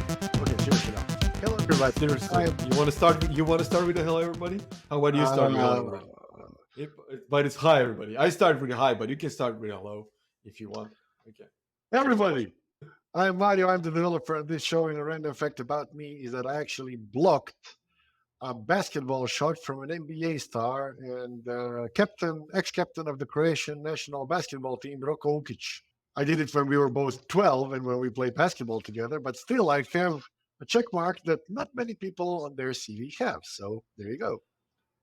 Okay, seriously now. Hello, everybody. Seriously, I am. you want to start? You want to start with a hello, everybody? How about you start with hello, Uh, everybody? But it's hi, everybody. I start with hi, but you can start with hello if you want. Okay. everybody. I'm Mario. I'm the developer of this show. And a random fact about me is that I actually blocked a basketball shot from an NBA star and ex-captain of the Croatian national basketball team, Roko Ukic. I did it when we were both 12 and when we played basketball together, but still I have a check mark that not many people on their CV have. So there you go.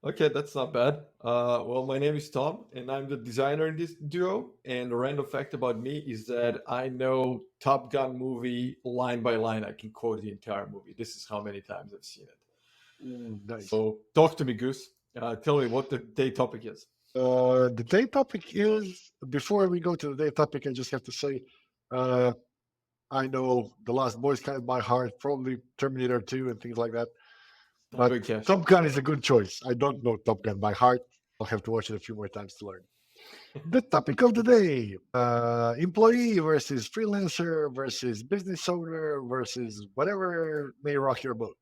Okay, that's not bad. Well, my name is Tom, and I'm the designer in this duo. And a random fact about me is that I know Top Gun movie line by line. I can quote the entire movie. This is how many times I've seen it. Nice. So talk to me, Goose. Tell me what the day topic is. The day topic is before we go to the day topic, I just have to say, uh, I know The Last Boy Scout by heart, probably Terminator 2 and things like that. But Good catch. Top Gun is a good choice. I don't know Top Gun by heart. I'll have to watch it a few more times to learn. The topic of the day, employee versus freelancer versus business owner versus whatever may rock your boat.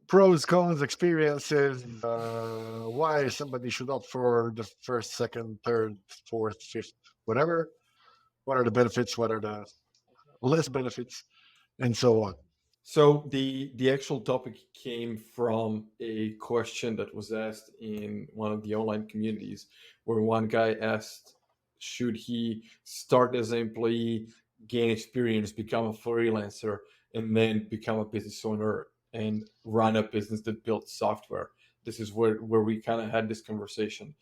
Pros, cons, experiences, why somebody should opt for the first, second, third, fourth, fifth, whatever. What are the benefits? What are the less benefits? And so on. So the actual topic came from a question that was asked in one of the online communities, where one guy asked, should he start as an employee, gain experience, become a freelancer, and then become a business owner and run a business that builds software? This is where we kind of had this conversation,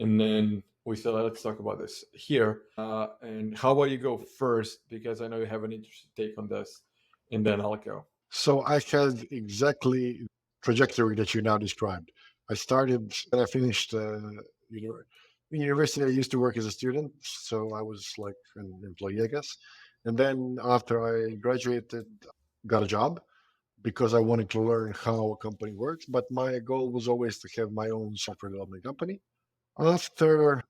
and then we said, let's talk about this here. And how about you go first, because I know you have an interesting take on this, and then I'll go. So I had exactly trajectory that you now described. I started when I finished uni- in university. I used to work as a student, so I was like an employee, I guess. And then after I graduated, got a job because I wanted to learn how a company works. But my goal was always to have my own software development company. After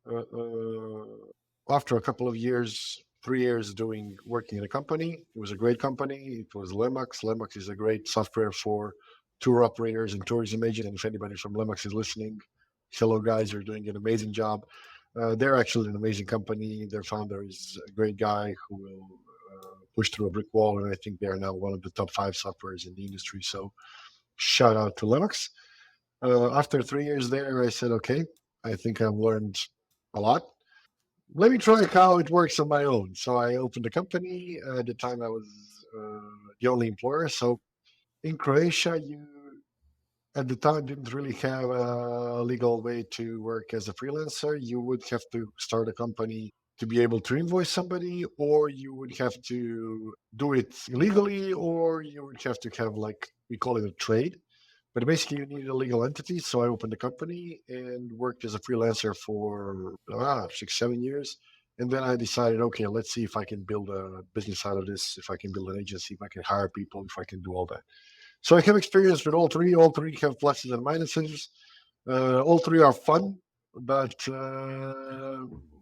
after a couple of years, 3 years doing working in a company, it was a great company. It was Lemax. Lemax is a great software for tour operators and tourism agents. And if anybody from Lemax is listening, hello guys, you're doing an amazing job. They're actually an amazing company. Their founder is a great guy who will push through a brick wall, and I think they are now one of the top 5 softwares in the industry. So shout out to Lemax. After 3 years there, I said, okay, I think I've learned a lot. Let me try how it works on my own. So I opened a company. At the time, I was the only employer. So in Croatia, you at the time didn't really have a legal way to work as a freelancer. You would have to start a company to be able to invoice somebody, or you would have to do it illegally, or you would have to have, like, we call it a trade. But basically, you need a legal entity. So I opened a company and worked as a freelancer for 6, 7 years. And then I decided, okay, let's see if I can build a business out of this, if I can build an agency, if I can hire people, if I can do all that. So I have experience with all three. All three have pluses and minuses. All three are fun, but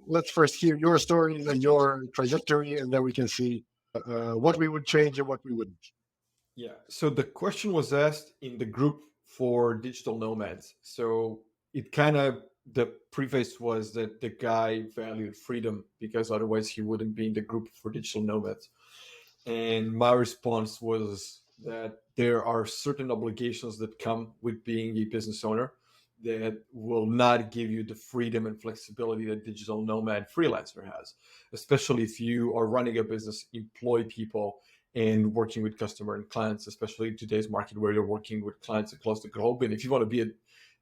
let's first hear your story and your trajectory, and then we can see what we would change and what we wouldn't. Yeah. So the question was asked in the group for digital nomads. So it kind of, the preface was that the guy valued freedom because otherwise he wouldn't be in the group for digital nomads. And my response was that there are certain obligations that come with being a business owner that will not give you the freedom and flexibility that digital nomad freelancer has, especially if you are running a business, employ people, and working with customer and clients, especially in today's market where you're working with clients across the globe. And if you want to be a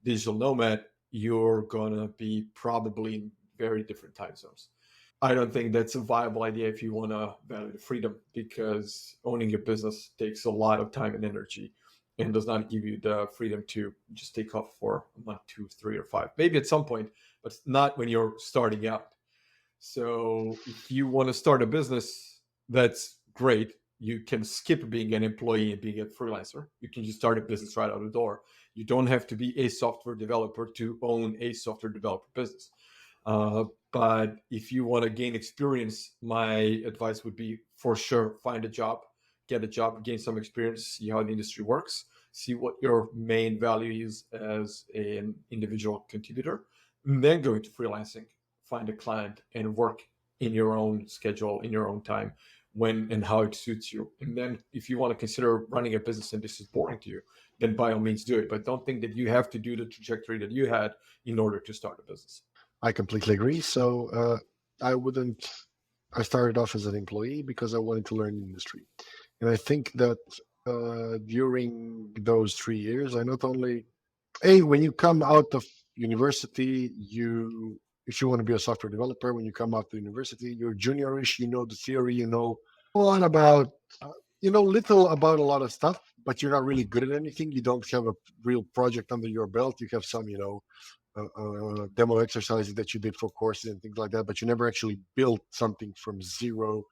digital nomad, you're going to be probably in very different time zones. I don't think that's a viable idea if you want to value the freedom, because owning a business takes a lot of time and energy and does not give you the freedom to just take off for a month, 2, 3, or 5, maybe at some point, but not when you're starting out. So if you want to start a business, that's great. You can skip being an employee and being a freelancer. You can just start a business right out the door. You don't have to be a software developer to own a software developer business. Uh, but if you want to gain experience, my advice would be for sure find a job, get a job, gain some experience, see how the industry works, see what your main value is as an individual contributor, and then go into freelancing, find a client, and work in your own schedule, in your own time, when and how it suits you. And then, if you want to consider running a business and this is boring to you, then by all means do it. But don't think that you have to do the trajectory that you had in order to start a business. I completely agree. So I wouldn't. I started off as an employee because I wanted to learn the industry, and I think that during those 3 years, I not only when you come out of university, you if you want to be a software developer, when you come out of university, you're juniorish. You know the theory. You know a lot about little about a lot of stuff, but you're not really good at anything. You don't have a real project under your belt. You have some demo exercises that you did for courses and things like that, but you never actually built something from zero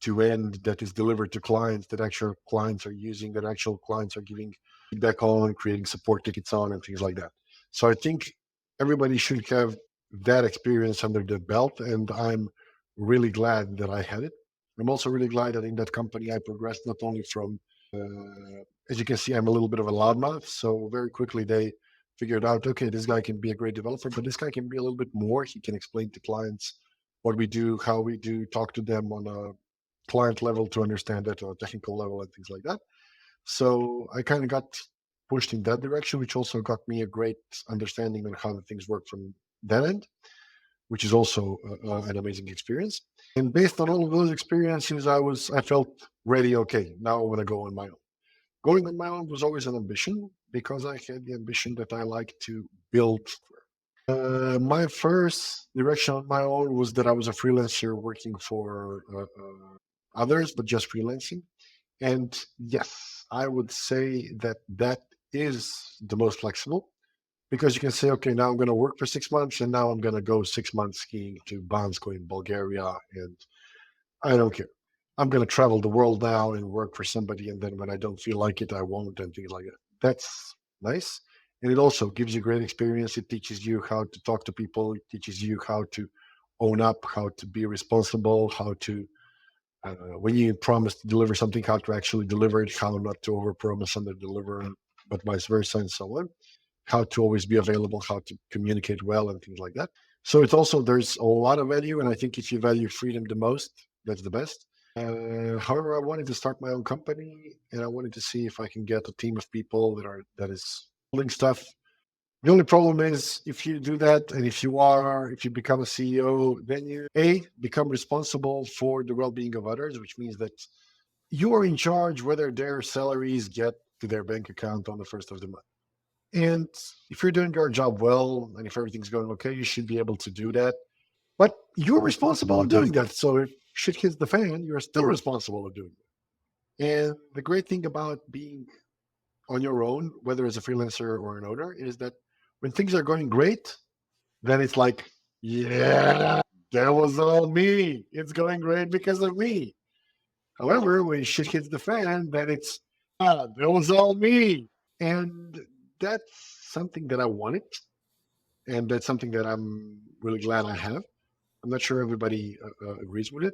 to end that is delivered to clients, that actual clients are using, that actual clients are giving feedback on, creating support tickets on, and things like that. So I think everybody should have that experience under their belt, and I'm really glad that I had it. I'm also really glad that in that company I progressed not only from, as you can see, I'm a little bit of a loudmouth, so very quickly they figured out, okay, this guy can be a great developer, but this guy can be a little bit more. He can explain to clients what we do, how we do, talk to them on a client level to understand it, or a technical level, and things like that. So I kind of got pushed in that direction, which also got me a great understanding on how the things work from that end, which is also an amazing experience. And based on all of those experiences, I felt ready. Okay, now I want to go on my own. Going on my own was always an ambition because I had the ambition that I like to build. My first direction on my own was that I was a freelancer working for others, but just freelancing. And yes, I would say that that is the most flexible because you can say, okay, now I'm going to work for 6 months and now I'm going to go 6 months skiing to Bansko in Bulgaria. And I don't care. I'm going to travel the world now and work for somebody. And then when I don't feel like it, I won't, and things like that. That's nice. And it also gives you great experience. It teaches you how to talk to people. It teaches you how to own up, how to be responsible, how to, when you promise to deliver something, how to actually deliver it, how not to overpromise, under deliver, but vice versa, and so on. How to always be available, how to communicate well, and things like that. So it's also, there's a lot of value. And I think if you value freedom the most, that's the best. However, I wanted to start my own company, and I wanted to see if I can get a team of people that is building stuff. The only problem is if you do that, and if you become a CEO, then you become responsible for the well-being of others, which means that you are in charge whether their salaries get to their bank account on the first of the month. And if you're doing your job well, and if everything's going okay, you should be able to do that. But you're responsible of doing that. So if shit hits the fan, you're still responsible of doing it. And the great thing about being on your own, whether as a freelancer or an owner, is that when things are going great, then it's like, yeah, that was all me. It's going great because of me. However, when shit hits the fan, then it's, that was all me. And that's something that I wanted. And that's something that I'm really glad I have. I'm not sure everybody agrees with it.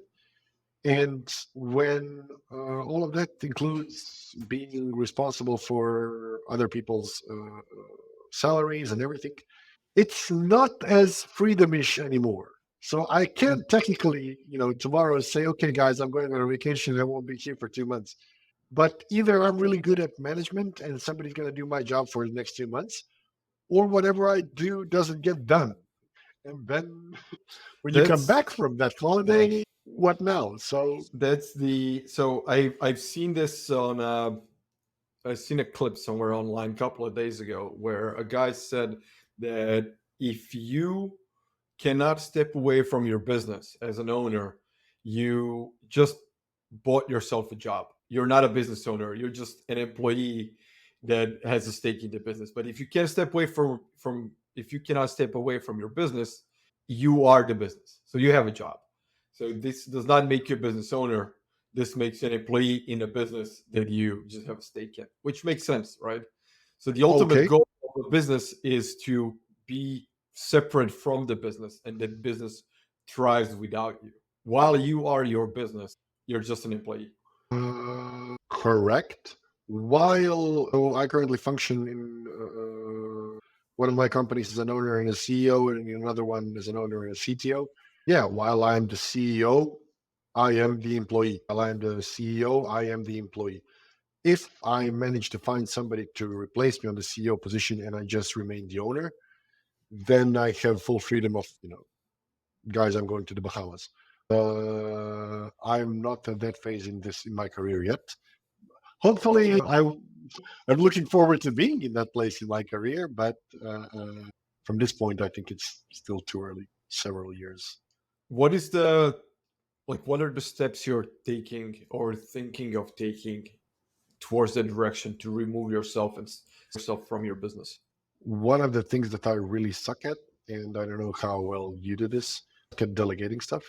And when all of that includes being responsible for other people's salaries and everything, it's not as freedomish anymore. So I can't technically, tomorrow say, okay, guys, I'm going on a vacation. I won't be here for 2 months. But either I'm really good at management and somebody's going to do my job for the next 2 months, or whatever I do doesn't get done. And then when you come That's back from that holiday, what now? So that's the so I've seen this on I've seen a clip somewhere online a couple of days ago where a guy said that if you cannot step away from your business as an owner, you just bought yourself a job. You're not a business owner. You're just an employee that has a stake in the business. But if you can't step away from if you cannot step away from your business, you are the business. So you have a job. So this does not make you a business owner. This makes you an employee in a business that you just have a stake in, which makes sense, right? So the ultimate okay, goal of a business is to be separate from the business, and that business thrives without you. While you are your business, you're just an employee. Correct. While I currently function in one of my companies as an owner and a CEO, and in another one as an owner and a CTO. Yeah, while I'm the CEO, I am the employee. While I'm the CEO, I am the employee. If I manage to find somebody to replace me on the CEO position and I just remain the owner, then I have full freedom of, guys, I'm going to the Bahamas. I'm not at that phase in my career yet. Hopefully, I'm looking forward to being in that place in my career, but from this point, I think it's still too early. Several years. What is the what are the steps you're taking or thinking of taking towards the direction to remove yourself and yourself from your business? One of the things that I really suck at, and I don't know how well you do this, at delegating stuff.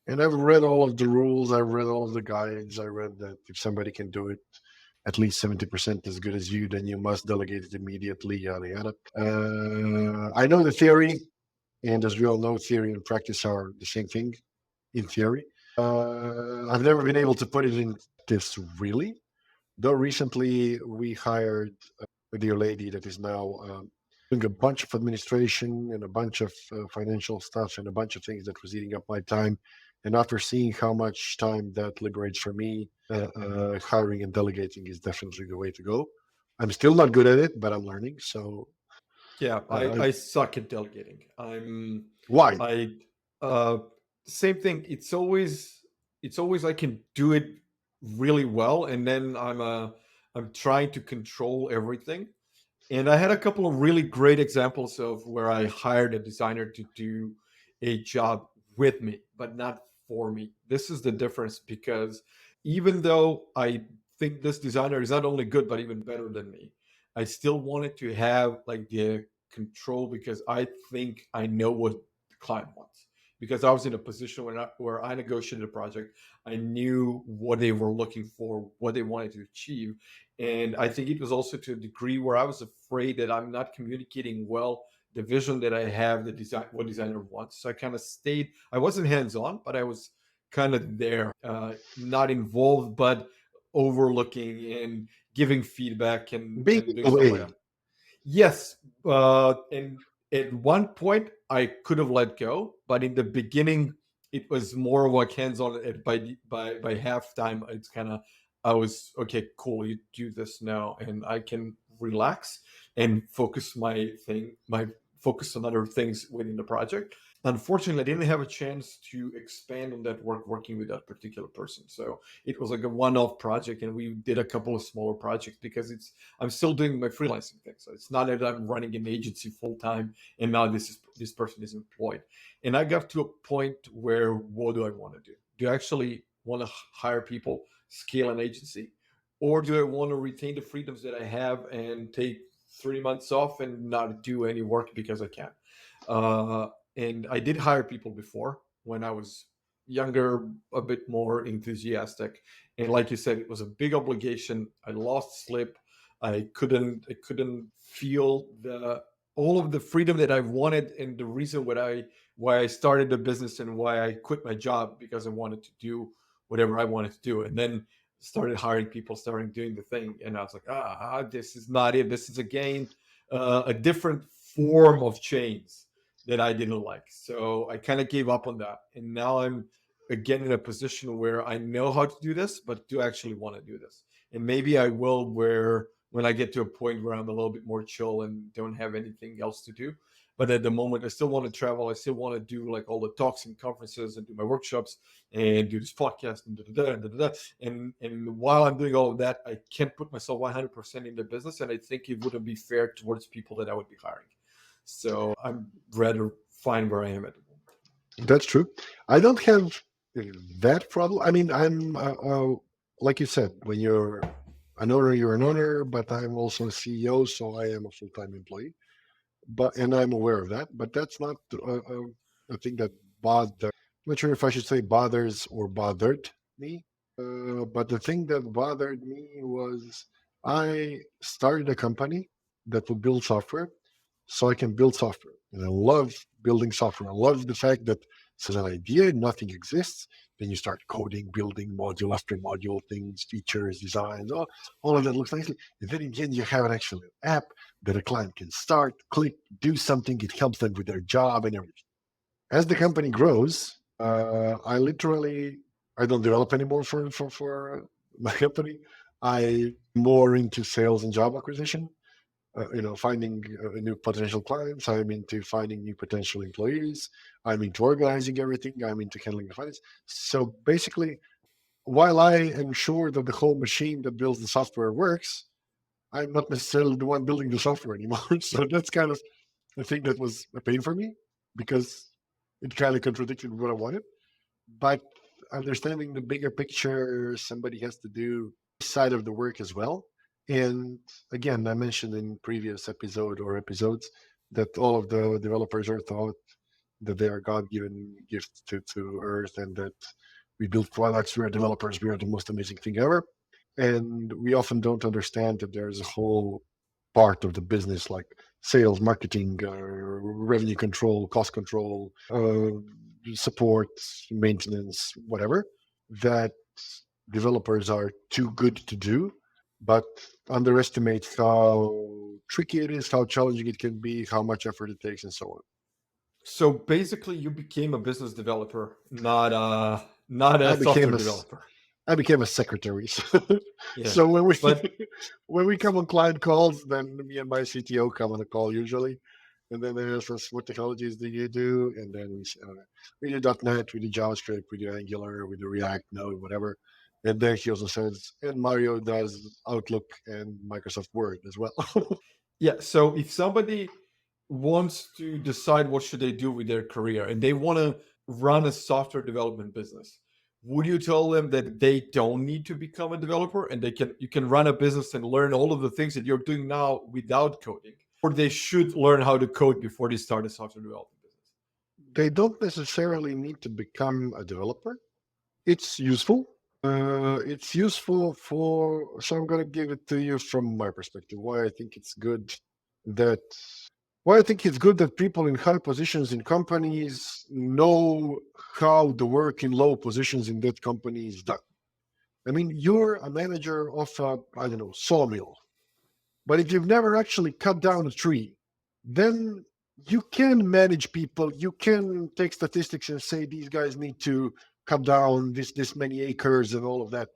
And I've read all of the rules, I've read all of the guides, I read that if somebody can do it at least 70% as good as you, then you must delegate it immediately, yada yada. I know the theory, and as we all know, theory and practice are the same thing in theory. I've never been able to put it in this really, though recently we hired a dear lady that is now doing a bunch of administration and a bunch of financial stuff and a bunch of things that was eating up my time. And after seeing how much time that liberates for me, hiring and delegating is definitely the way to go. I'm still not good at it, but I'm learning. So, Yeah, uh, I suck at delegating. why? I uh same thing. It's always I can do it really well, and then I'm trying to control everything. And I had a couple of really great examples of where I hired a designer to do a job with me, but not for me. This is the difference because even though I think this designer is not only good, but even better than me, I still wanted to have like the control because I think I know what the client wants. Because I was in a position where I negotiated a project, I knew what they were looking for, what they wanted to achieve, and I think it was also to a degree where I was afraid that I'm not communicating well the vision that I have, the design, what designer wants. So I kind of stayed. I wasn't hands on, but I was kind of there, not involved, but overlooking and giving feedback Being and doing stuff like away. that. Yes, and at one point I could have let go, but in the beginning it was more like hands on. By halftime, it's kind of I was okay, cool. You do this now, and I can relax and focus my focus on other things within the project. Unfortunately, I didn't have a chance to expand on that work working with that particular person. So it was like a one-off project, and we did a couple of smaller projects because I'm still doing my freelancing thing. So it's not that I'm running an agency full time and now this person is employed. And I got to a point where what do I want to do? Do I actually want to hire people, scale an agency, or do I want to retain the freedoms that I have and take 3 months off and not do any work because I can? Uh, and I did hire people before when I was younger, a bit more enthusiastic. And like you said, it was a big obligation. I lost sleep. I couldn't feel the all of the freedom that I wanted, and the reason why I started the business and why I quit my job because I wanted to do whatever I wanted to do. And then started hiring people, starting doing the thing, and I was like, this is not it. This is again a different form of chains that I didn't like. So I kind of gave up on that. And now I'm again in a position where I know how to do this, but do I actually want to do this? And maybe I will where when I get to a point where I'm a little bit more chill and don't have anything else to do. But at the moment, I still want to travel. I still want to do like all the talks and conferences and do my workshops and do this podcast and da da da and da da da. And while I'm doing all of that, I can't put myself 100% in the business, and I think it wouldn't be fair towards people that I would be hiring. So I'm rather fine where I am at the moment. That's true. I don't have that problem. I mean, I'm like you said, when you're an owner, you're an owner, but I'm also a CEO, so I am a full-time employee. But and I'm aware of that. But that's not a thing that bothers. I'm not sure if I should say bothers or bothered me. But the thing that bothered me was I started a company that will build software so I can build software. And I love building software. I love the fact that So an idea, nothing exists. Then you start coding, building module after module, things, features, designs, all of that looks nicely. And then in the end, you have an actual app that a client can start, click, do something. It helps them with their job and everything. As the company grows, I don't develop anymore for my company. I more into sales and job acquisition. Finding new potential clients. I'm into finding new potential employees. I'm into organizing everything. I'm into handling the finance. So basically, while I am sure that the whole machine that builds the software works, I'm not necessarily the one building the software anymore. So that's kind of the thing that was a pain for me because it kind of contradicted what I wanted. But understanding the bigger picture, somebody has to do this side of the work as well. And again, I mentioned in previous episode or episodes that all of the developers are thought that they are God-given gifts to Earth, and that we build products, we are developers, we are the most amazing thing ever. And we often don't understand that there's a whole part of the business like sales, marketing, revenue control, cost control, support, maintenance, whatever, that developers are too good to do, but underestimate how tricky it is, how challenging it can be, how much effort it takes, and so on. So basically, you became a business developer, not I a became software a developer. I became a secretary. Yeah, So when we but when we come on client calls, then me and my CTO come on a call usually, and then they ask us what technologies do you do, and then we do .NET, we do JavaScript, we do Angular, we do React, Node, whatever. And then he also says, and Mario does Outlook and Microsoft Word as well. yeah. So if somebody wants to decide what should they do with their career and they want to run a software development business, would you tell them that they don't need to become a developer and you can run a business and learn all of the things that you're doing now without coding, or they should learn how to code before they start a software development business? They don't necessarily need to become a developer. It's useful. It's useful for, so I'm going to give it to you from my perspective, why I think it's good that, why I think it's good that people in high positions in companies know how the work in low positions in that company is done. I mean, you're a manager of a, I don't know, sawmill, but if you've never actually cut down a tree, then you can manage people. You can take statistics and say these guys need to cut down this many acres and all of that.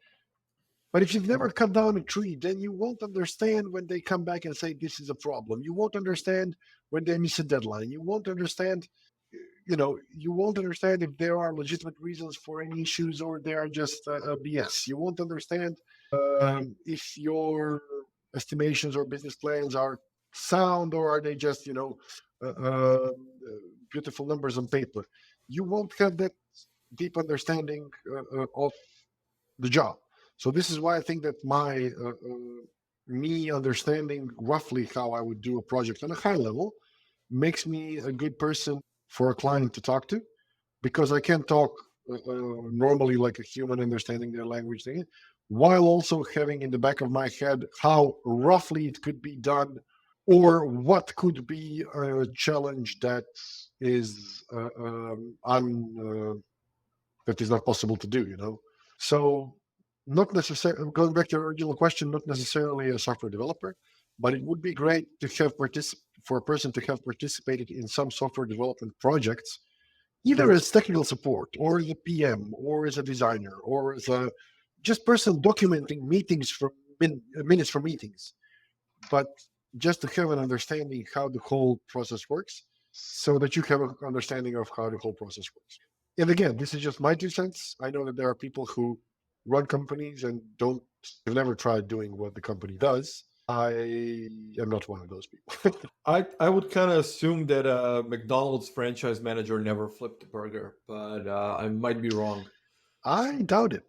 But if you've never cut down a tree, then you won't understand when they come back and say this is a problem. You won't understand when they miss a deadline. You won't understand if there are legitimate reasons for any issues or they are just BS. You won't understand if your estimations or business plans are sound or are they just, beautiful numbers on paper. You won't have that deep understanding of the job. So this is why I think that me understanding roughly how I would do a project on a high level makes me a good person for a client to talk to, because I can talk normally like a human, understanding their language thing, while also having in the back of my head how roughly it could be done, or what could be a challenge that is that is not possible to do. So not necessarily going back to your original question, not necessarily a software developer, but it would be great to have for a person to have participated in some software development projects, either as technical support or as a PM or as a designer or as a just person documenting meetings from minutes from meetings, but just to have an understanding how the whole process works, so that you have an understanding of how the whole process works. And again, this is just my 2 cents. I know that there are people who run companies and have never tried doing what the company does. I am not one of those people. I would kind of assume that a McDonald's franchise manager never flipped a burger, but I might be wrong. I doubt it.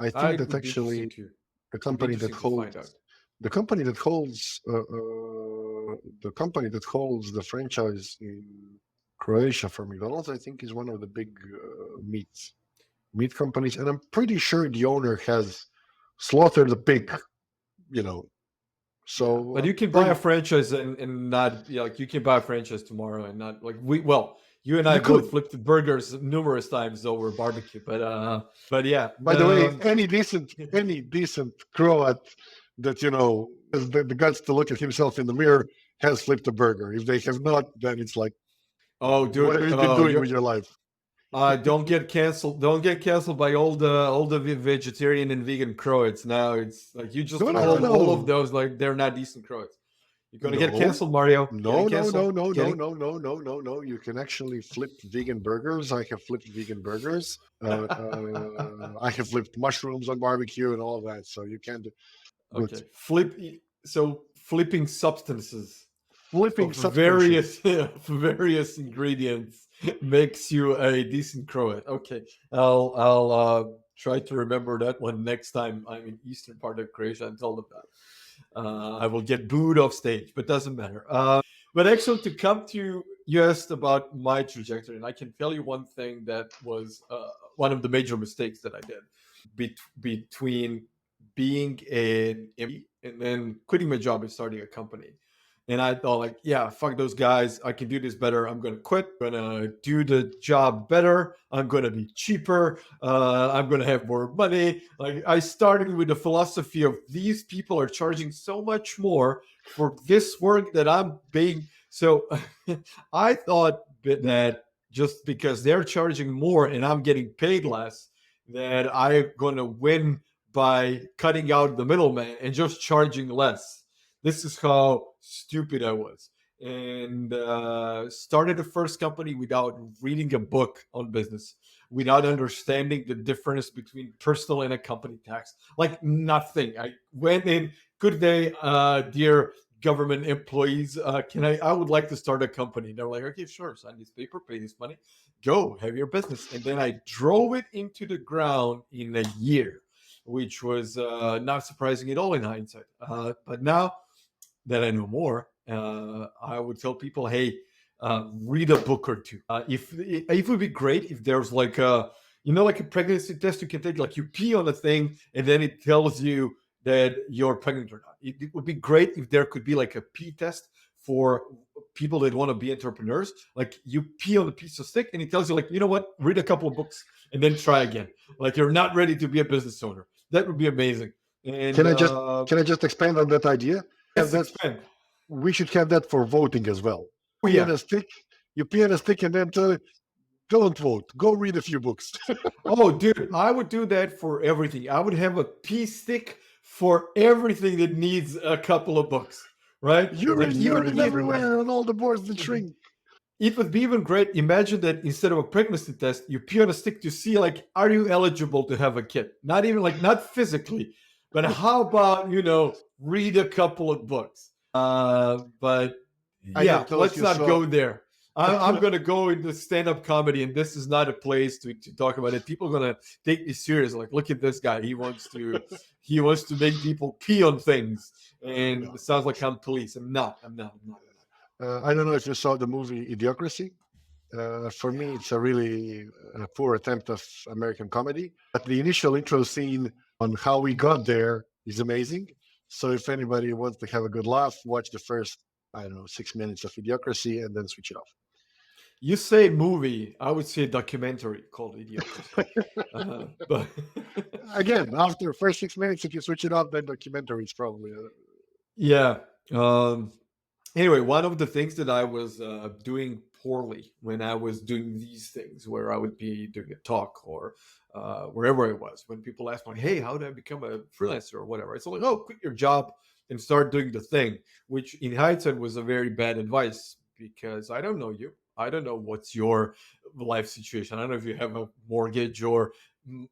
I think I that would be interesting actually to the would be company that interesting to find out. holds the company that holds the company that holds the franchise in Croatia for McDonald's, I think, is one of the big meat companies, and I'm pretty sure the owner has slaughtered a pig. You know, Yeah, so but I'm you can buy a pretty. franchise and not, yeah, like you can buy a franchise tomorrow and not like we well You and I You both could. flipped burgers numerous times over barbecue, but yeah. By the way, any decent Croat that has the guts to look at himself in the mirror has flipped a burger. If they have not, then it's like, Oh, what dude, have you been doing you're with your life? don't get canceled. Don't get canceled by all the vegetarian and vegan Croats. Now it's like you just No, no, no, called all of no, those like they're not decent Croats. You're gonna get no, canceled, Mario. Getting no, no, canceled. no, no, no, Getting. no, no, no, no, no. You can actually flip vegan burgers. I have flipped vegan burgers. I have flipped mushrooms on barbecue and all of that. So you can do. But Okay. So flipping substances flipping of substances. various ingredients makes you a decent Croat. Okay. I'll try to remember that one next time I'm in eastern part of Croatia and tell them that. I will get booed off stage, but doesn't matter. But actually, to come to you asked about my trajectory, and I can tell you one thing that was one of the major mistakes that I did between being an employee and then quitting my job and starting a company. And I thought, like, yeah, fuck those guys. I can do this better. I'm gonna quit. I'm gonna do the job better. I'm gonna be cheaper. I'm gonna have more money. Like, I started with the philosophy of these people are charging so much more for this work that I'm being. So I thought that just because they're charging more and I'm getting paid less, that I'm gonna win by cutting out the middleman and just charging less. This is how stupid I was. And started the first company without reading a book on business, without understanding the difference between personal and a company tax. Like nothing. I went in, good day, dear government employees. I would like to start a company. They're like, okay, sure, sign this paper, pay this money, go have your business. And then I drove it into the ground in a year, which was not surprising at all in hindsight. But now that I know more, I would tell people, hey, read a book or two. If it would be great if there's like like a pregnancy test you can take, like you pee on a thing and then it tells you that you're pregnant or not. It would be great if there could be like a pee test for people that want to be entrepreneurs. Like you pee on a piece of stick and it tells you, like, you know what, read a couple of books and then try again. Like you're not ready to be a business owner. That would be amazing. And Can I just can I just expand on that idea? Have let's that. expand. We should have that for voting as well. Oh Pee on yeah. a stick. You pee on a stick and then don't vote. Go read a few books. Oh, dude, I would do that for everything. I would have a pea stick for everything that needs a couple of books, right? Like urine everywhere on all the boards that shrink. it would be even great. Imagine that instead of a pregnancy test, you pee on a stick to see, like, are you eligible to have a kid? Not even like, not physically, but how about, read a couple of books? But I yeah, don't know if let's you not saw. go there. I'm going to go into stand up comedy, and this is not a place to talk about it. People are going to take me serious. Like, look at this guy. He wants to make people pee on things. And No. it sounds like I'm police. I'm not. I don't know if you saw the movie Idiocracy. For me, it's a really poor attempt of American comedy. But the initial intro scene on how we got there is amazing. So if anybody wants to have a good laugh, watch the first, I don't know, 6 minutes of Idiocracy and then switch it off. You say movie, I would say a documentary called Idiocracy. But Again, after the first 6 minutes, if you switch it off, then documentary is probably. yeah. Anyway, one of the things that I was doing poorly when I was doing these things, where I would be doing a talk or wherever I was, when people ask me, "Hey, how do I become a freelancer or whatever?" It's like, "Oh, quit your job and start doing the thing," which in hindsight was a very bad advice because I don't know you. I don't know what's your life situation. I don't know if you have a mortgage or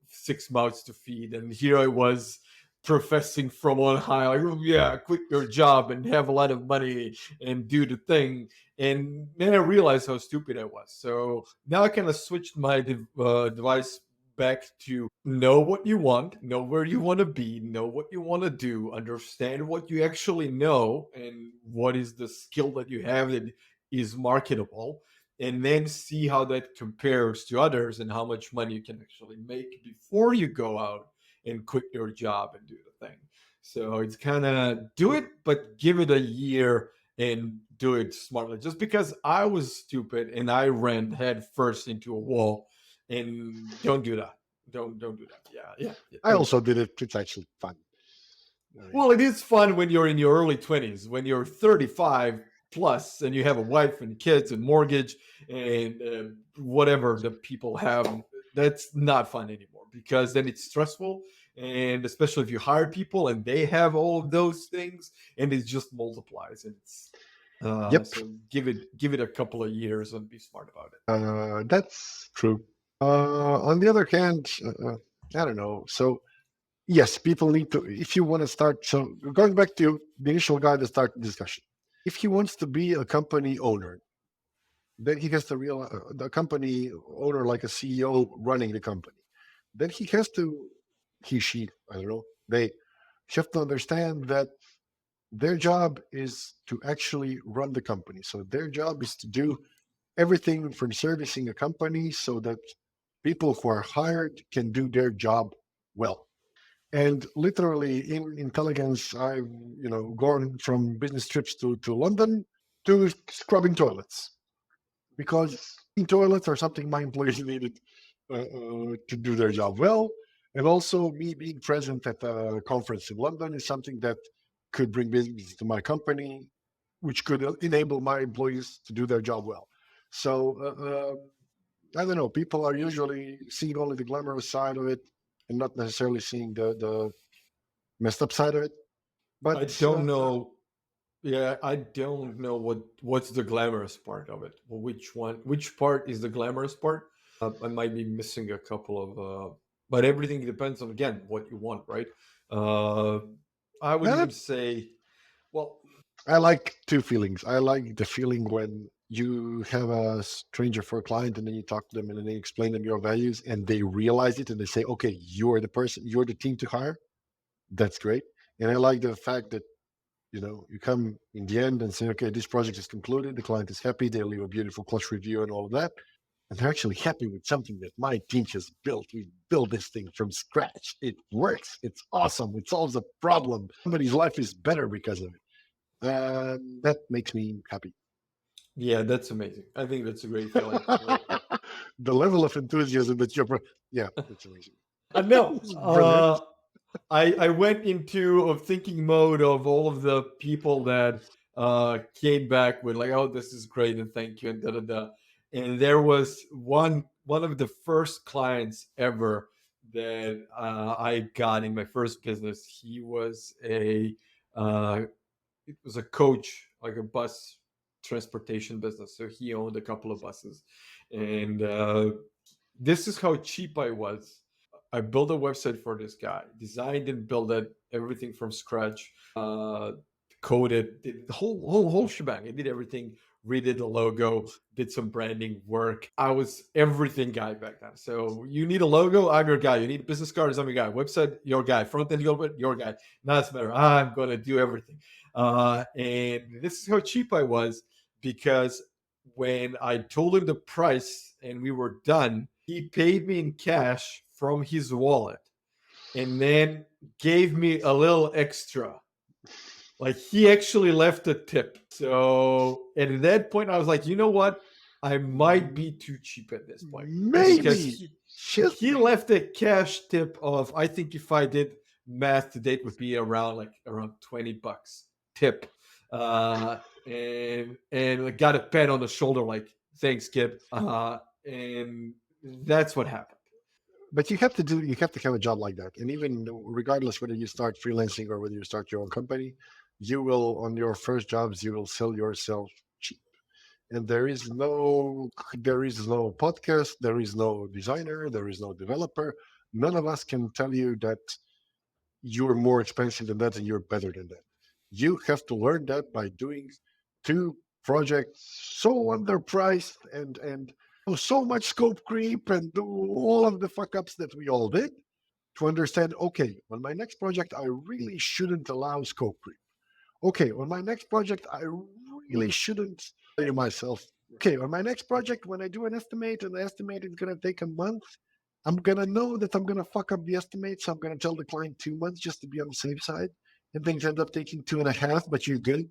6 mouths to feed. And here I was professing from on high, like, "Oh, yeah, quit your job and have a lot of money and do the thing." And then I realized how stupid I was. So now I kind of switched my device back to know what you want, know where you want to be, know what you want to do, understand what you actually know, and what is the skill that you have that is marketable, and then see how that compares to others and how much money you can actually make before you go out and quit your job and do the thing. So it's kind of do it, but give it a year and do it smartly. Just because I was stupid and I ran head first into a wall, and don't do that. Don't do that. Yeah. I also did it. It's actually fun. I mean, Well, it is fun when you're in your early 20s. When you're 35 plus and you have a wife and kids and mortgage and whatever the people have, that's not fun anymore, because then it's stressful. And especially if you hire people and they have all of those things, and it just multiplies. And it's yep, so give it a couple of years and be smart about it. that's true. On the other hand, I don't know. So yes, people need to. If you want to start, so going back to the initial guy to start the discussion, if he wants to be a company owner, then he has to realize the company owner, like a CEO running the company. Then he has to, he, she, I don't know, they have to understand that their job is to actually run the company. So their job is to do everything from servicing a company so that people who are hired can do their job well. And literally in intelligence, I've gone from business trips to London to scrubbing toilets, because toilets are something my employees needed to do their job well. And also, me being present at a conference in London is something that could bring business to my company, which could enable my employees to do their job well. So, I don't know, people are usually seeing only the glamorous side of it and not necessarily seeing the messed up side of it. I But don't know. Yeah, I don't know what's the glamorous part of it. Well, which one? Which part is the glamorous part? I might be missing a couple of, but everything depends on, again, what you want, right? Uh, I would uh, even say, well, I like two feelings. I like the feeling when you have a stranger for a client and then you talk to them and then they explain them your values and they realize it and they say, okay, you're the person, you're the team to hire. That's great. And I like the fact that, you come in the end and say, okay, this project is concluded. The client is happy. They leave a beautiful clutch review and all of that. And they're actually happy with something that my team has built. We built this thing from scratch. It works. It's awesome. It solves a problem. Somebody's life is better because of it. That makes me happy. yeah, that's amazing. I think that's a great feeling. The level of enthusiasm that yeah, it's amazing. No, It's brilliant. I went into a thinking mode of all of the people that came back with like, oh, this is great and thank you and da da da. And there was one of the first clients ever that I got in my first business. He was uh, it was a coach, like a bus transportation business. So he owned a couple of buses, and this is how cheap I was. I built a website for this guy, designed and built it, everything from scratch, coded, did the whole shebang. I did everything, redid the logo, did some branding work. I was everything guy back then. So you need a logo, I'm your guy. You need business cards, I'm your guy. Website, your guy. Front end, your guy. Now it's better. I'm gonna do everything. And this is how cheap I was, because when I told him the price and we were done, he paid me in cash from his wallet and then gave me a little extra. Like, he actually left a tip. So at that point, I was like, you know what? I might be too cheap at this point, because Maybe. Shit. he left a cash tip of, I think if I did math to date, would be around $20 tip. And got a pat on the shoulder like, thanks, Kip. And that's what happened. But you have to have a job like that. And even regardless whether you start freelancing or whether you start your own company, you will, on your first jobs, you will sell yourself cheap. And there is no podcast, there is no designer, there is no developer. None of us can tell you that you're more expensive than that and you're better than that. You have to learn that by doing two projects so underpriced and so much scope creep and do all of the fuck ups that we all did, to understand, okay, on my next project I really shouldn't allow scope creep. Okay, on my next project I really shouldn't tell myself, okay, on my next project, when I do an estimate and the estimate is going to take a month, I'm going to know that I'm going to fuck up the estimate. So I'm going to tell the client 2 months just to be on the safe side. And things end up taking 2.5, but you're good.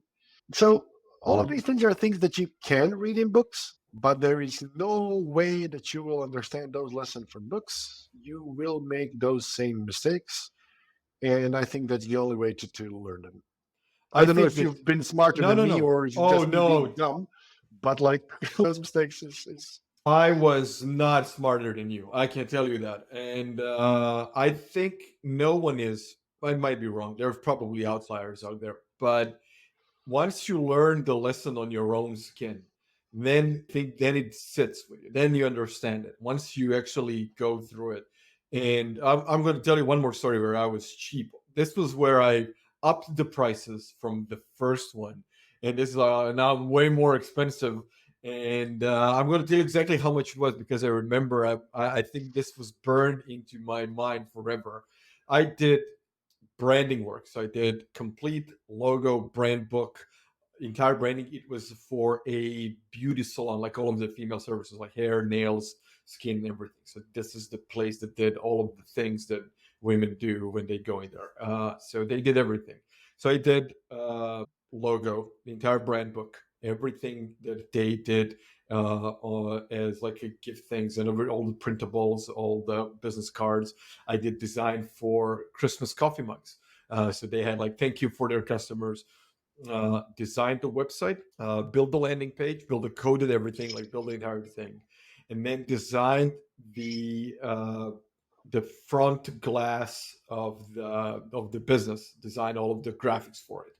So All of these things are things that you can read in books, but there is no way that you will understand those lessons from books. You will make those same mistakes. And I think that's the only way to learn them. I I don't know think if that you've been smarter no, than no, me no. or is it Oh just me being no, dumb, but like those mistakes is I was not smarter than you. I can tell you that. And I think no one is. I might be wrong. There's probably outliers out there. But once you learn the lesson on your own skin, then it sits with you. Then you understand it. Once you actually go through it. And I'm going to tell you one more story where I was cheap. This was where I upped the prices from the first one. And this is now way more expensive, and I'm going to tell you exactly how much it was because I remember. I think this was burned into my mind forever. I did branding work, so I did complete logo, brand book, entire branding. It was for a beauty salon, like all of the female services, like hair, nails, skin, and everything. So this is the place that did all of the things that women do when they go in there. So they did everything. So I did logo, the entire brand book, everything that they did as like a gift things, and all the printables, all the business cards. I did design for Christmas coffee mugs. So they had like thank you for their customers. Designed the website, build the landing page, build the coded everything, like build the entire thing, and then designed the front glass of the business, design all of the graphics for it,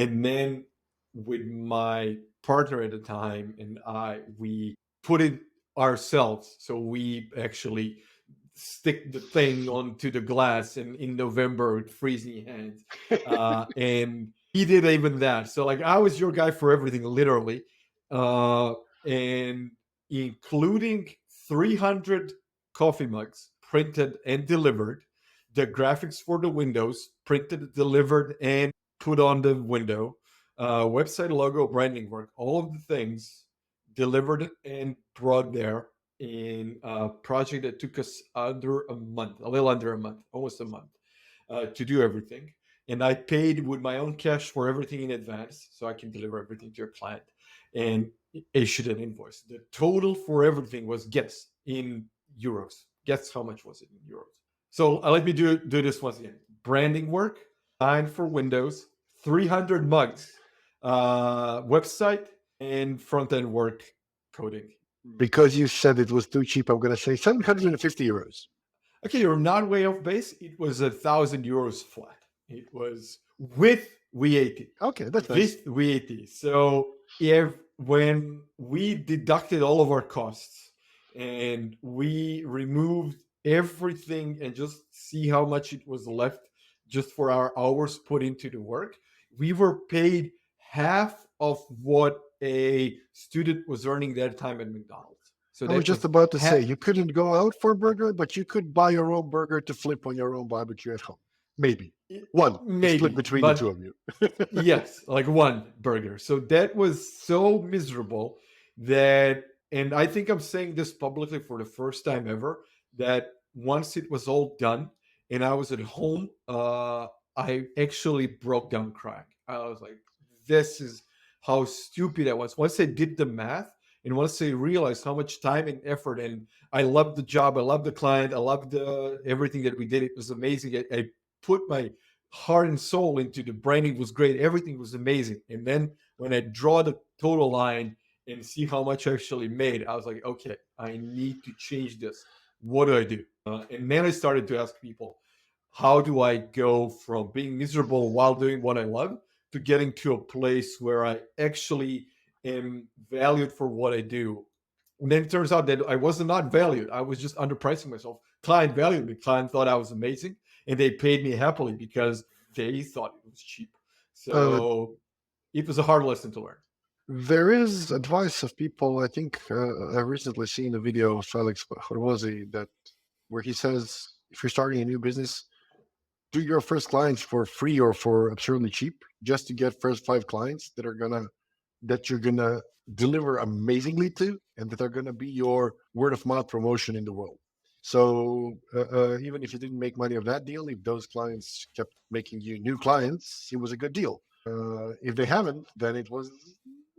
and then with my partner at the time and we put it ourselves. So we actually stick the thing onto the glass in November with freezing hands. And he did even that. So like I was your guy for everything, literally. Uh, and including 300 coffee mugs printed and delivered, the graphics for the windows printed, delivered, and put on the window, website logo, branding work, all of the things delivered and brought there in a project that took us under a month, a little under a month, almost a month, to do everything. And I paid with my own cash for everything in advance so I can deliver everything to your client and issued an invoice. The total for everything was, guess, in euros. Guess how much was it in euros? So let me do this once again. Branding work, design for Windows, 300 mugs, website, and front end work coding. because you said it was too cheap. I'm going to say 750 euros. Okay, you're not way off base. It was 1,000 euros flat. It was with VAT. Okay, that's nice. With VAT. So if when we deducted all of our costs and we removed everything and just see how much it was left just for our hours put into the work, we were paid half of what a student was earning that time at McDonald's. So I was that just was about to say half. you couldn't go out for a burger, but you could buy your own burger to flip on your own barbecue at home. Maybe one to split Maybe, between the two but of you. yes, like one burger. So that was so miserable that, and I think I'm saying this publicly for the first time ever, that once it was all done and I was at home, I actually broke down crying. I was like, this is how stupid I was. Once I did the math and once I realized how much time and effort, and I loved the job, I loved the client, I loved everything that we did. It was amazing. I put my heart and soul into the branding was great. Everything was amazing. And then when I draw the total line and see how much I actually made, I was like, okay, I need to change this. What do I do? And then I started to ask people, how do I go from being miserable while doing what I love to getting to a place where I actually am valued for what I do? And then it turns out that I was not valued. I was just underpricing myself. Client valued me. Client thought I was amazing, and they paid me happily because they thought it was cheap. Uh, So it was a hard lesson to learn. there is advice of people. I think I recently seen a video of Felix Hormozy that where he says if you're starting a new business, do your first clients for free or for absurdly cheap, just to get first 5 clients that you're gonna deliver amazingly to, and that are gonna be your word of mouth promotion in the world. So even if you didn't make money of that deal, if those clients kept making you new clients, it was a good deal. If they haven't, then it was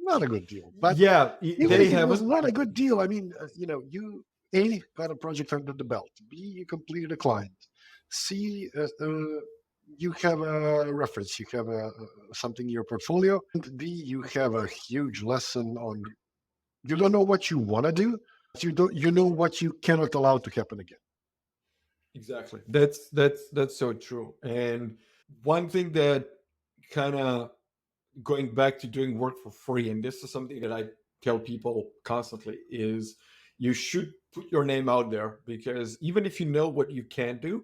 not a good deal. But Yeah, even they if it was haven't. not a good deal, I mean, you A, got a project under the belt. B, you completed a client. C, you have a reference. You have something in your portfolio. And D, you have a huge lesson on. You don't know what you want to do. But you know what you cannot allow to happen again. Exactly. That's so true. And one thing that kind of going back to doing work for free, and this is something that I tell people constantly, is you should put your name out there, because even if you know what you can do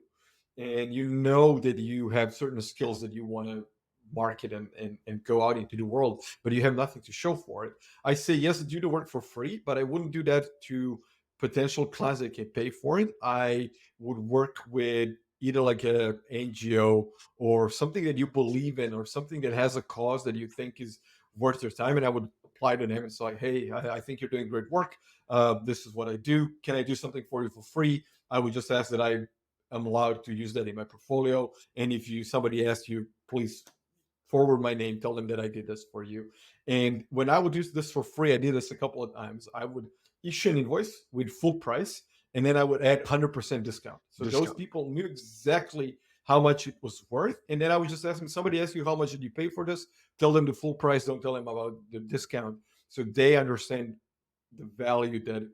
and you know that you have certain skills that you want to market and go out into the world, but you have nothing to show for it, I say yes, do the work for free, but I wouldn't do that to potential clients that can pay for it. I would work with either like a NGO or something that you believe in, or something that has a cause that you think is worth your time, and I would apply to them and say, hey, I think you're doing great work. This is what I do. Can I do something for you for free? I would just ask that I am allowed to use that in my portfolio. And if somebody asks you, please forward my name, tell them that I did this for you. And when I would do this for free, I did this a couple of times. I would issue an invoice with full price, and then I would add 100% discount. So those people knew exactly how much it was worth. And then I would just ask them, somebody asks you, how much did you pay for this? Tell them the full price. Don't tell them about the discount. So they understand the value that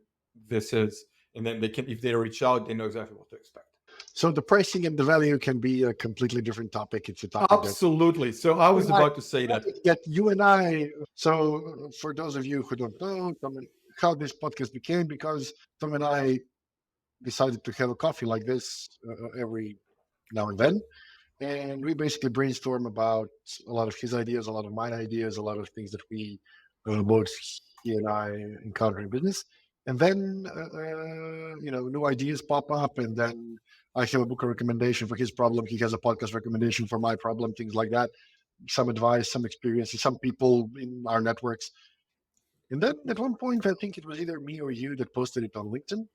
this is. And then they can, if they reach out, they know exactly what to expect. So the pricing and the value can be a completely different topic. It's a topic absolutely. So I was about to say that. Yet you and I. So for those of you who don't know, how this podcast became, because Tom and I decided to have a coffee like this every now and then, and we basically brainstorm about a lot of his ideas, a lot of my ideas, a lot of things that we both he and I encounter in business. And then new ideas pop up, and then I have a book recommendation for his problem. He has a podcast recommendation for my problem, things like that. Some advice, some experiences, some people in our networks. And then at one point, I think it was either me or you that posted it on LinkedIn.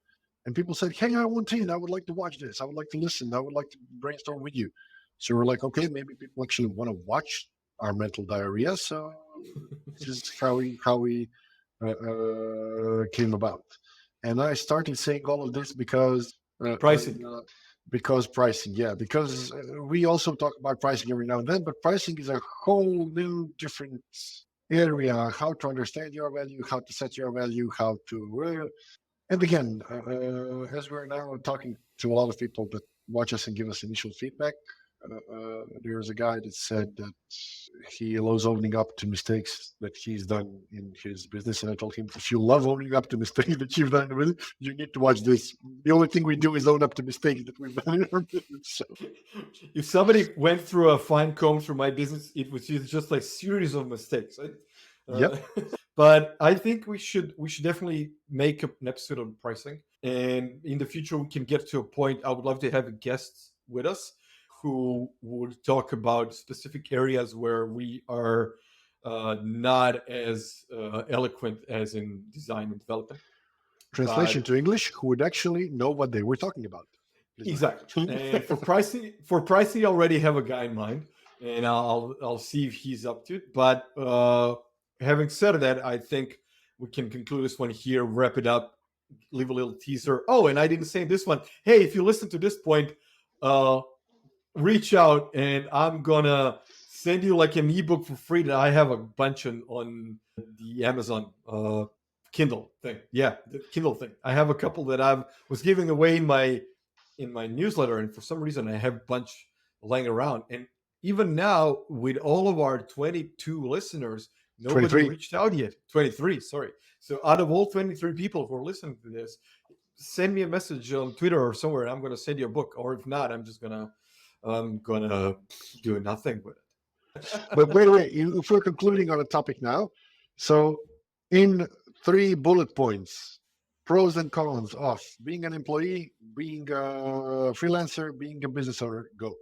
And people said, hey, I want in. I would like to watch this. I would like to listen. I would like to brainstorm with you. So we're like, okay, maybe people actually want to watch our mental diarrhea. So this is how we came about. And I started saying all of this because pricing. Because pricing, yeah. Because we also talk about pricing every now and then, but pricing is a whole new different area. How to understand your value, how to set your value, how to. And again, as we're now talking to a lot of people that watch us and give us initial feedback, there's a guy that said that he loves owning up to mistakes that he's done in his business. And I told him, if you love owning up to mistakes that you've done, you need to watch this. The only thing we do is own up to mistakes that we've done in our business. So. If somebody went through a fine comb through my business, it was just like a series of mistakes. Right? Yep. But I think we should definitely make an episode on pricing, and in the future we can get to a point. I would love to have a guest with us who would talk about specific areas where we are not as eloquent as in design and development. Translation to English, who would actually know what they were talking about. Exactly. And for pricing, I already have a guy in mind, and I'll see if he's up to it. But having said that, I think we can conclude this one here, wrap it up, leave a little teaser. Oh, and I didn't say this one. Hey, if you listen to this point, reach out, and I'm gonna send you like an ebook for free that I have a bunch on the Amazon Kindle thing. Yeah, the Kindle thing. I have a couple that I was giving away in my newsletter, and for some reason I have a bunch laying around. And even now, with all of our 22 listeners, nobody 23. reached out yet. 23, sorry. So out of all 23 people who are listening to this, send me a message on Twitter or somewhere, and I'm going to send you a book. Or if not, I'm going to do nothing with it. But wait, if we're concluding on a topic now, so in 3 bullet points, pros and cons of being an employee, being a freelancer, being a business owner, go.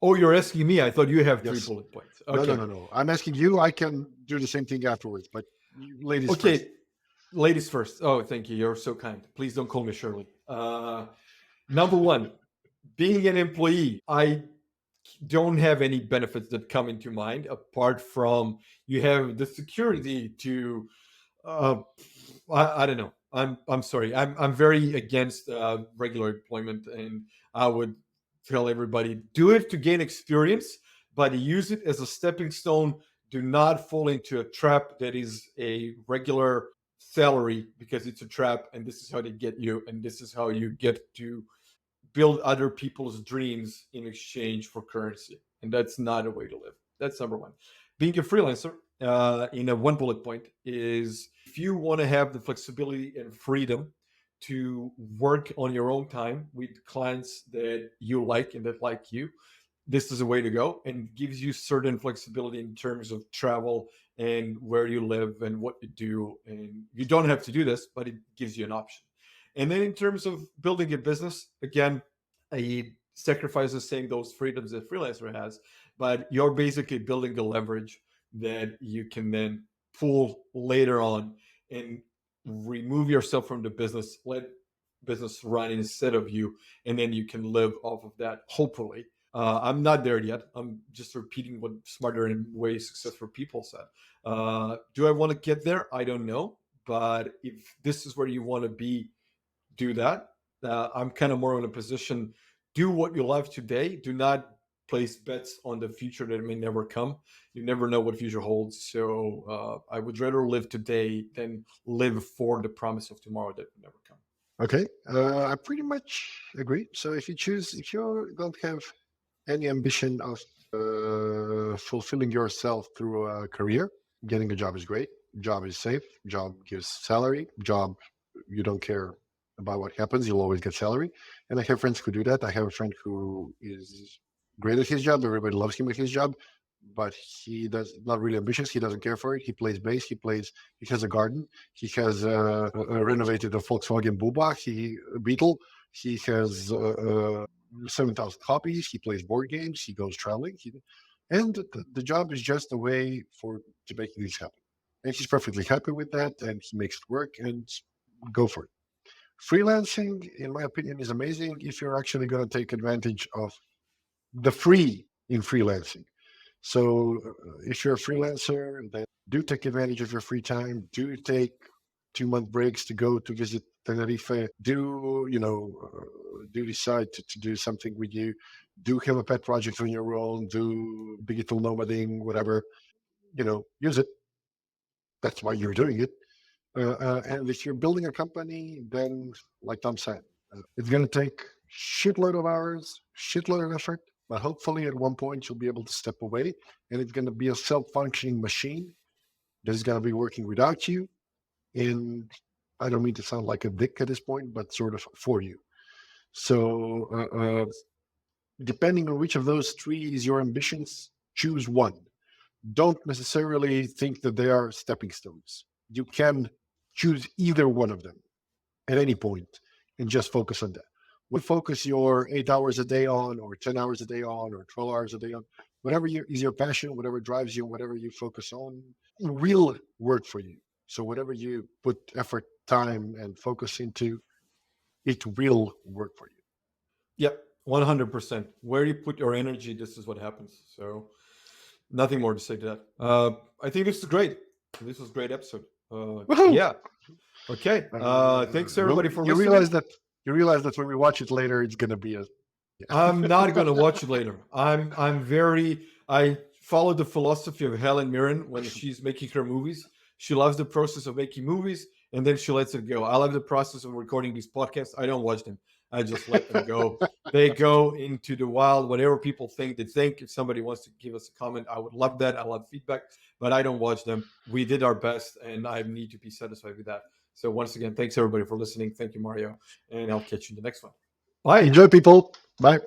Oh, you're asking me. I thought you have 3 bullet points. Okay. No. I'm asking you. I can do the same thing afterwards, but ladies first. Okay, ladies first. Oh, thank you. You're so kind. Please don't call me Shirley. Number 1, being an employee. I don't have any benefits that come into mind apart from you have the security to uh, I don't know. I'm sorry. I'm very against regular employment, and I would tell everybody do it to gain experience, but use it as a stepping stone. Do not fall into a trap that is a regular salary, because it's a trap, and this is how they get you, and this is how you get to build other people's dreams in exchange for currency. And that's not a way to live. That's number one. Being a freelancer, in a one bullet point, is if you want to have the flexibility and freedom to work on your own time with clients that you like and that like you, this is a way to go, and gives you certain flexibility in terms of travel and where you live and what you do. And you don't have to do this, but it gives you an option. And then in terms of building a business, again, I sacrifice the same those freedoms that freelancer has, but you're basically building a leverage that you can then pull later on and remove yourself from the business, let business run instead of you, and then you can live off of that, hopefully. I'm not there yet. I'm just repeating what smarter and way successful people said. Do I want to get there? I don't know. But if this is where you want to be, do that. I'm kind of more in a position. Do what you love today. Do not place bets on the future that may never come. You never know what future holds. So I would rather live today than live for the promise of tomorrow that will never come. Okay, I pretty much agree. So if you don't have any ambition of fulfilling yourself through a career, getting a job is great. Job is safe. Job gives salary. Job, you don't care about what happens. You'll always get salary. And I have friends who do that. I have a friend who is great at his job. Everybody loves him at his job, but he does not really ambitious. He doesn't care for it. He plays bass. He has a garden. He has renovated a Volkswagen Bubach, Beetle. He has 7,000 copies. He plays board games. He goes traveling. And the job is just a way to make things happen. And he's perfectly happy with that, and he makes it work, and go for it. Freelancing, in my opinion, is amazing if you're actually going to take advantage of the free in freelancing. So if you're a freelancer, then do take advantage of your free time. Do take 2-month breaks to go to visit Tenerife. Do decide to do something with you. Do have a pet project on your own. Do digital nomading, whatever. Use it. That's why you're doing it. And if you're building a company, then like Tom said, it's going to take shitload of hours, shitload of effort, but hopefully at one point you'll be able to step away, and it's going to be a self-functioning machine that is going to be working without you. And I don't mean to sound like a dick at this point, but sort of for you. So depending on which of those three is your ambitions, choose one. Don't necessarily think that they are stepping stones. You can choose either one of them at any point and just focus on that. When you focus your 8 hours a day on, or 10 hours a day on, or 12 hours a day on, whatever is your passion, whatever drives you, whatever you focus on, will work for you. So whatever you put effort, time, and focus into, it will work for you. Yep, 100%. Where you put your energy, this is what happens. So nothing more to say to that. I think this is great. This was a great episode. Woohoo! Yeah. Okay. Thanks everybody for you listening. realize that when we watch it later, it's gonna be a. Yeah. I'm not gonna watch it later. I follow the philosophy of Helen Mirren when she's making her movies. She loves the process of making movies, and then she lets it go. I love the process of recording these podcasts. I don't watch them. I just let them go. They go into the wild. Whatever people think, they think. If somebody wants to give us a comment, I would love that. I love feedback, but I don't watch them. We did our best, and I need to be satisfied with that. So once again, thanks everybody for listening. Thank you, Mario, and I'll catch you in the next one. Bye. Enjoy, people. Bye.